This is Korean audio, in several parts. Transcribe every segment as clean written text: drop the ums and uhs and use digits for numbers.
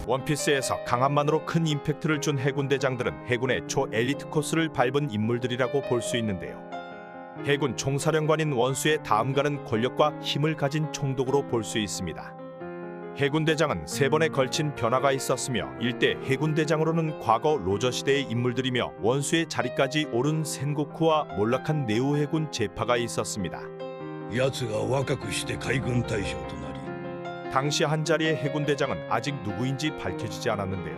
원피스에서 강함만으로 큰 임팩트를 준 해군 대장들은 해군의 초엘리트 코스를 밟은 인물들이라고 볼 수 있는데요. 해군 총사령관인 원수의 다음 가는 권력과 힘을 가진 총독으로 볼 수 있습니다. 해군 대장은 3번에 걸친 변화가 있었으며 일대 해군 대장으로는 과거 로저 시대의 인물들이며 원수의 자리까지 오른 센고쿠와 몰락한 네오 해군 제파가 있었습니다. 奴が若くして海軍大将となり 당시 한자리의 해군 대장은 아직 누구인지 밝혀지지 않았는데요.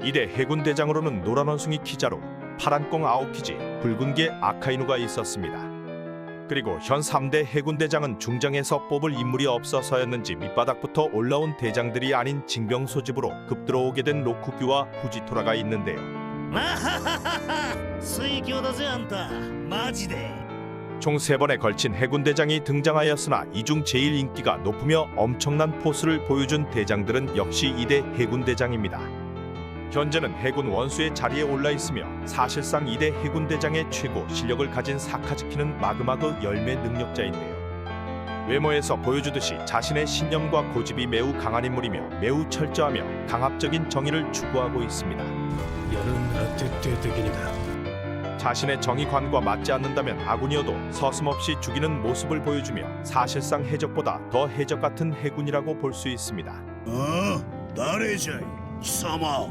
이대 해군 대장으로는 노란 원숭이 키자루, 파란 꽁 아오키지, 붉은 개 아카이누가 있었습니다. 그리고 현 3대 해군 대장은 중장에서 뽑을 인물이 없어서였는지 밑바닥부터 올라온 대장들이 아닌 징병 소집으로 급 들어오게 된 로쿠규와 후지토라가 있는데요. 水強だぜあんたマジで 총 3번에 걸친 해군 대장이 등장하였으나 이 중 제일 인기가 높으며 엄청난 포스를 보여준 대장들은 역시 이대 해군 대장입니다. 현재는 해군 원수의 자리에 올라 있으며 사실상 이대 해군 대장의 최고 실력을 가진 사카즈키는 마그마그 열매 능력자인데요. 외모에서 보여주듯이 자신의 신념과 고집이 매우 강한 인물이며 매우 철저하며 강압적인 정의를 추구하고 있습니다. 자신의 정의관과 맞지 않는다면 아군이어도 서슴없이 죽이는 모습을 보여주며 사실상 해적보다 더 해적 같은 해군이라고 볼 수 있습니다. 誰じゃい貴様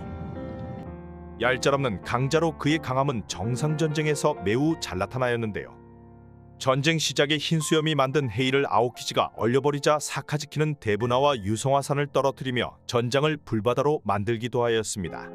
얄짤없는 강자로 그의 강함은 정상전쟁에서 매우 잘 나타나였는데요. 전쟁 시작에 흰수염이 만든 헤이를 아오키지가 얼려버리자 사카즈키는 대분화와 유성화산을 떨어뜨리며 전장을 불바다로 만들기도 하였습니다.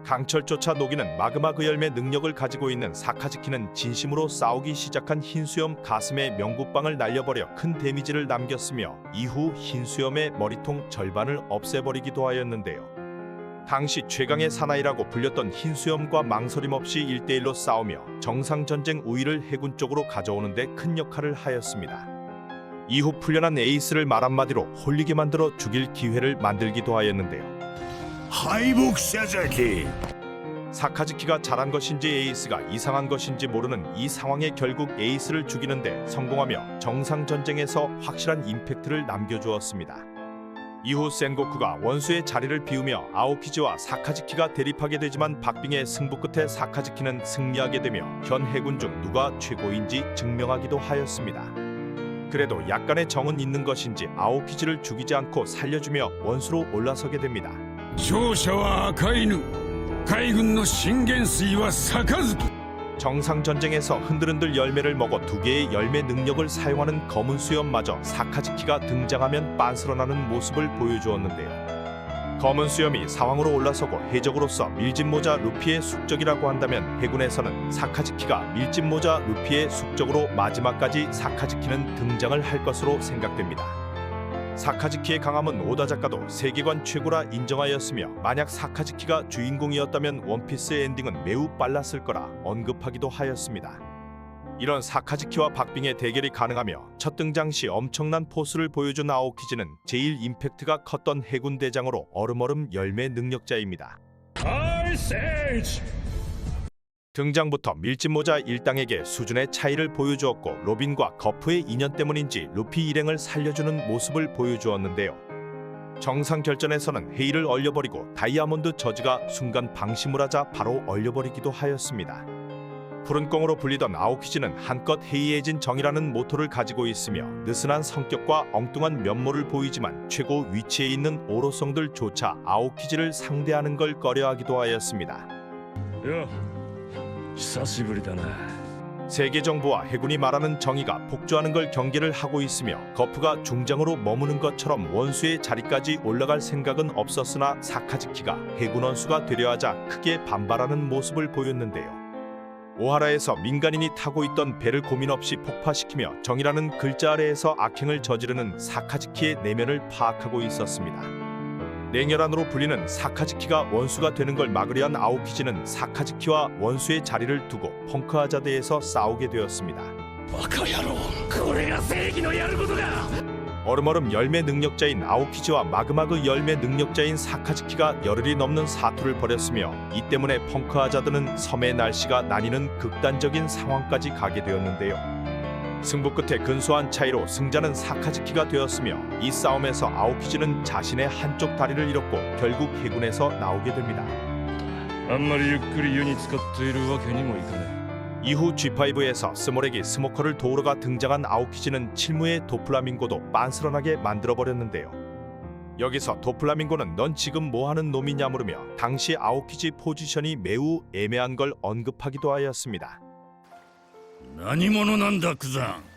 강철조차 녹이는 마그마 그 열매 능력을 가지고 있는 사카즈키는 진심으로 싸우기 시작한 흰수염 가슴에 명구빵을 날려버려 큰 데미지를 남겼으며 이후 흰수염의 머리통 절반을 없애버리기도 하였는데요. 당시 최강의 사나이라고 불렸던 흰수염과 망설임 없이 1대1로 싸우며 정상전쟁 우위를 해군 쪽으로 가져오는 데 큰 역할을 하였습니다. 이후 풀려난 에이스를 말 한마디로 홀리게 만들어 죽일 기회를 만들기도 하였는데요. 敗北者じゃけ 사카즈키가 잘한 것인지 에이스가 이상한 것인지 모르는 이 상황에 결국 에이스를 죽이는데 성공하며 정상전쟁에서 확실한 임팩트를 남겨주었습니다. 이후 센고쿠가 원수의 자리를 비우며 아오키지와 사카즈키가 대립하게 되지만 박빙의 승부 끝에 사카즈키는 승리하게 되며 현 해군 중 누가 최고인지 증명하기도 하였습니다. 그래도 약간의 정은 있는 것인지 아오키지를 죽이지 않고 살려주며 원수로 올라서게 됩니다. 勝者は赤犬海軍の信玄水は杯 정상전쟁에서 흔들흔들 열매를 먹어 2개의 열매 능력을 사용하는 검은 수염마저 사카즈키가 등장하면 빤스러나는 모습을 보여주었는데요. 검은 수염이 사왕으로 올라서고 해적으로서 밀짚모자 루피의 숙적이라고 한다면 해군에서는 사카즈키가 밀짚모자 루피의 숙적으로 마지막까지 사카즈키는 등장을 할 것으로 생각됩니다. 사카즈키의 강함은 오다 작가도 세계관 최고라 인정하였으며 만약 사카즈키가 주인공이었다면 원피스의 엔딩은 매우 빨랐을 거라 언급하기도 하였습니다. 이런 사카즈키와 박빙의 대결이 가능하며 첫 등장 시 엄청난 포스를 보여준 아오키지는 제일 임팩트가 컸던 해군 대장으로 얼음얼음 열매 능력자입니다. 등장부터 밀짚모자 일당에게 수준의 차이를 보여주었고 로빈과 거프의 인연 때문인지 루피 일행을 살려주는 모습을 보여주었는데요. 정상 결전에서는 헤이를 얼려버리고 다이아몬드 저지가 순간 방심을 하자 바로 얼려버리기도 하였습니다. 푸른 꽁으로 불리던 아오키지는 한껏 해이해진 정이라는 모토를 가지고 있으며 느슨한 성격과 엉뚱한 면모를 보이지만 최고 위치에 있는 오로성들조차 아오키지를 상대하는 걸 꺼려하기도 하였습니다. 久しぶりだな 세계 정부와 해군이 말하는 정의가 폭주하는 걸 경계를 하고 있으며 거프가 중장으로 머무는 것처럼 원수의 자리까지 올라갈 생각은 없었으나 사카즈키가 해군 원수가 되려 하자 크게 반발하는 모습을 보였는데요. 오하라에서 민간인이 타고 있던 배를 고민 없이 폭파시키며 정의라는 글자 아래에서 악행을 저지르는 사카즈키의 내면을 파악하고 있었습니다. 냉혈한으로 불리는 사카즈키가 원수가 되는 걸 막으려 한 아오키지는 사카즈키와 원수의 자리를 두고 펑크아자드에서 싸우게 되었습니다. バカ野郎これが正義のやることだ 얼음얼음 열매 능력자인 아오키지와 마그마그 열매 능력자인 사카즈키가 열흘이 넘는 사투를 벌였으며 이 때문에 펑크아자드는 섬의 날씨가 나뉘는 극단적인 상황까지 가게 되었는데요. 승부 끝에 근소한 차이로 승자는 사카즈키가 되었으며 이 싸움에서 아오키즈는 자신의 한쪽 다리를 잃었고 결국 해군에서 나오게 됩니다. あんまりゆっくり湯に浸かっているわけにもいかない。 이후 G5에서 스몰에게 스모커를 도우러가 등장한 아오키즈는 칠무의 도플라밍고도 빤스런하게 만들어버렸는데요. 여기서 도플라밍고는 넌 지금 뭐하는 놈이냐 물으며 당시 아오키즈 포지션이 매우 애매한 걸 언급하기도 하였습니다. 何者なんだクザン。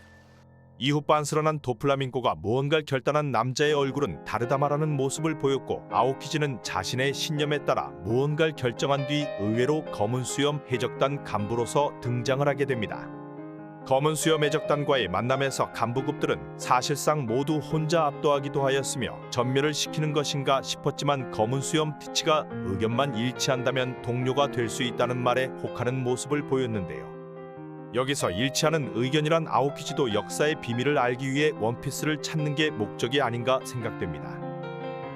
이후 빤스런한 도플라밍고가 무언가를 결단한 남자의 얼굴은 다르다 말하는 모습을 보였고 아오키즈는 자신의 신념에 따라 무언가를 결정한 뒤 의외로 검은 수염 해적단 간부로서 등장을 하게 됩니다. 검은 수염 해적단과의 만남에서 간부급들은 사실상 모두 혼자 압도하기도 하였으며 전멸을 시키는 것인가 싶었지만 검은 수염 티치가 의견만 일치한다면 동료가 될 수 있다는 말에 혹하는 모습을 보였는데요. 여기서 일치하는 의견이란 아오키즈도 역사의 비밀을 알기 위해 원피스를 찾는 게 목적이 아닌가 생각됩니다.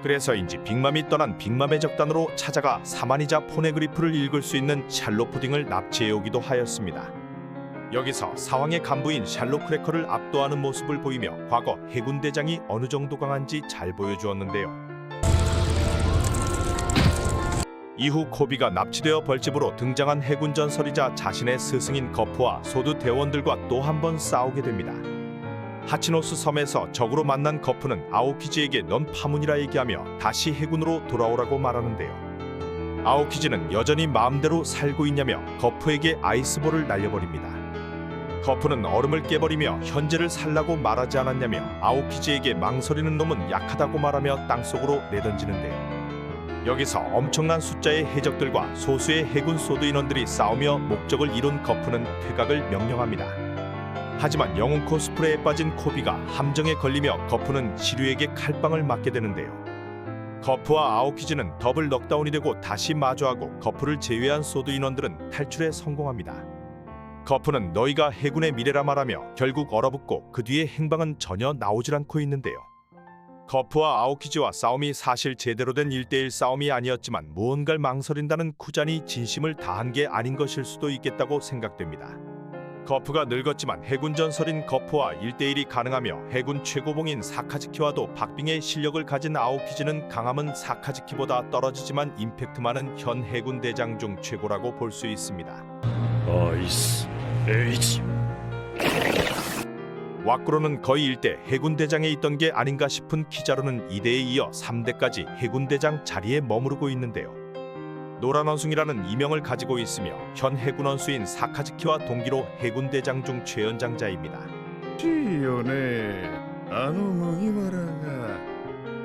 그래서인지 빅맘이 떠난 빅맘의 적단으로 찾아가 사마니자 포네그리프를 읽을 수 있는 샬로 푸딩을 납치해오기도 하였습니다. 여기서 사왕의 간부인 샬로 크래커를 압도하는 모습을 보이며 과거 해군 대장이 어느 정도 강한지 잘 보여주었는데요. 이후 코비가 납치되어 벌집으로 등장한 해군 전설이자 자신의 스승인 거프와 소드 대원들과 또 한 번 싸우게 됩니다. 하치노스 섬에서 적으로 만난 거프는 아오키즈에게 넌 파문이라 얘기하며 다시 해군으로 돌아오라고 말하는데요. 아오키즈는 여전히 마음대로 살고 있냐며 거프에게 아이스볼을 날려버립니다. 거프는 얼음을 깨버리며 현재를 살라고 말하지 않았냐며 아오키즈에게 망설이는 놈은 약하다고 말하며 땅속으로 내던지는데요. 여기서 엄청난 숫자의 해적들과 소수의 해군 소드 인원들이 싸우며 목적을 이룬 거프는 퇴각을 명령합니다. 하지만 영웅 코스프레에 빠진 코비가 함정에 걸리며 거프는 시류에게 칼빵을 맞게 되는데요. 거프와 아오키즈는 더블 넉다운이 되고 다시 마주하고 거프를 제외한 소드 인원들은 탈출에 성공합니다. 거프는 너희가 해군의 미래라 말하며 결국 얼어붙고 그 뒤의 행방은 전혀 나오질 않고 있는데요. 거프와 아오키즈와 싸움이 사실 제대로 된 1대1 싸움이 아니었지만 무언가를 망설인다는 쿠잔이 진심을 다한 게 아닌 것일 수도 있겠다고 생각됩니다. 거프가 늙었지만 해군 전설인 거프와 1대1이 가능하며 해군 최고봉인 사카즈키와도 박빙의 실력을 가진 아오키즈는 강함은 사카즈키보다 떨어지지만 임팩트만은 현 해군 대장 중 최고라고 볼 수 있습니다. アイスエイジ 와꾸로는 거의 일대 해군 대장에 있던 게 아닌가 싶은 키자루는 2대에 이어 3대까지 해군 대장 자리에 머무르고 있는데요. 노란 원숭이라는 이명을 가지고 있으며 현 해군 원수인 사카즈키와 동기로 해군 대장 중 최연장자입니다. しいよね。あの麦わらが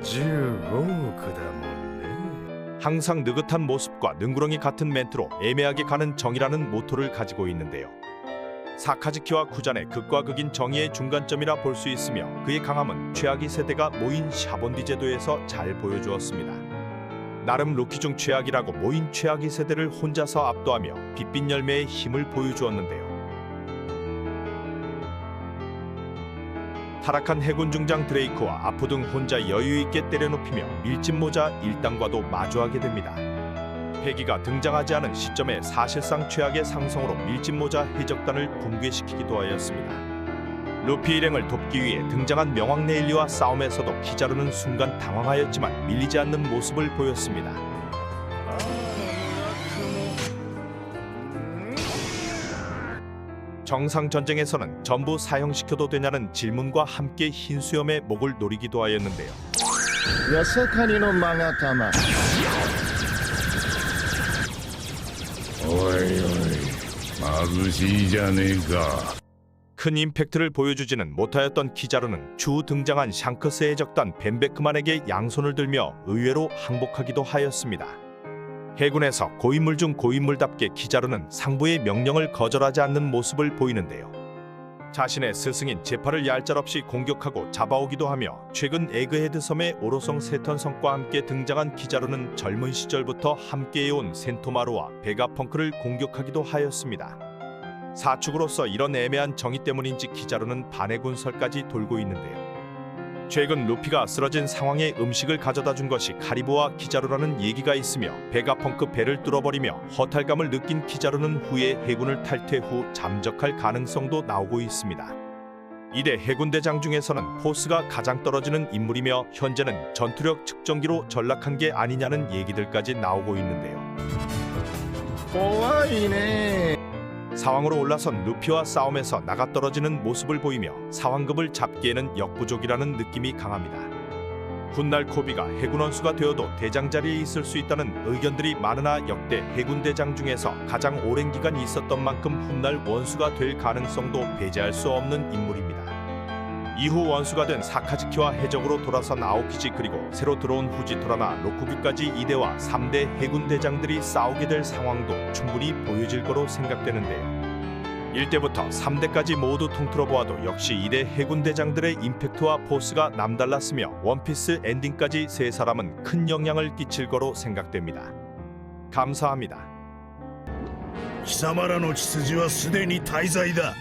15億だもんね。 항상 느긋한 모습과 능구렁이 같은 멘트로 애매하게 가는 정이라는 모토를 가지고 있는데요. 사카즈키와 쿠잔의 극과 극인 정의의 중간점이라 볼 수 있으며 그의 강함은 최악의 세대가 모인 샤본디 제도에서 잘 보여주었습니다. 나름 루키 중 최악이라고 모인 최악의 세대를 혼자서 압도하며 빛빛 열매의 힘을 보여주었는데요. 타락한 해군 중장 드레이크와 아프 등 혼자 여유있게 때려눕히며 밀짚모자 1단과도 마주하게 됩니다. 패기가 등장하지 않은 시점에 사실상 최악의 상성으로 밀짚모자 해적단을 붕괴시키기도 하였습니다. 루피 일행을 돕기 위해 등장한 명왕 네일리와 싸움에서도 키자루는 순간 당황하였지만 밀리지 않는 모습을 보였습니다. 정상 전쟁에서는 전부 사형시켜도 되냐는 질문과 함께 흰 수염의 목을 노리기도 하였는데요. ヤサカニのマガタマ。おいおい貧しいじゃねえか。 큰 임팩트를 보여주지는 못하였던 키자루는 추후 등장한 샹크스 해적단 벤베크만에게 양손을 들며 의외로 항복하기도 하였습니다. 해군에서 고인물 중 고인물답게 키자루는 상부의 명령을 거절하지 않는 모습을 보이는데요. 자신의 스승인 제파를 얄짤없이 공격하고 잡아오기도 하며 최근 에그헤드 섬의 오로성 세턴 성과 함께 등장한 키자루는 젊은 시절부터 함께해온 센토마루와 베가펑크를 공격하기도 하였습니다. 사축으로서 이런 애매한 정의 때문인지 키자루는 반해 군설까지 돌고 있는데요. 최근 루피가 쓰러진 상황에 음식을 가져다 준 것이 카리보와 키자루라는 얘기가 있으며 베가펑크 배를 뚫어버리며 허탈감을 느낀 키자루는 후에 해군을 탈퇴 후 잠적할 가능성도 나오고 있습니다. 이대 해군대장 중에서는 포스가 가장 떨어지는 인물이며 현재는 전투력 측정기로 전락한 게 아니냐는 얘기들까지 나오고 있는데요. 怖いね 사왕으로 올라선 루피와 싸움에서 나가떨어지는 모습을 보이며 사왕급을 잡기에는 역부족이라는 느낌이 강합니다. 훗날 코비가 해군 원수가 되어도 대장 자리에 있을 수 있다는 의견들이 많으나 역대 해군대장 중에서 가장 오랜 기간 있었던 만큼 훗날 원수가 될 가능성도 배제할 수 없는 인물입니다. 이후 원수가 된 사카즈키와 해적으로 돌아선 아오키지 그리고 새로 들어온 후지토라나 로쿠기까지 2대와 3대 해군대장들이 싸우게 될 상황도 충분히 보여질 거로 생각되는데요. 1대부터 3대까지 모두 통틀어 보아도 역시 2대 해군대장들의 임팩트와 포스가 남달랐으며 원피스 엔딩까지 세 사람은 큰 영향을 끼칠 거로 생각됩니다. 감사합니다. 貴様らの血筋はすでに大罪だ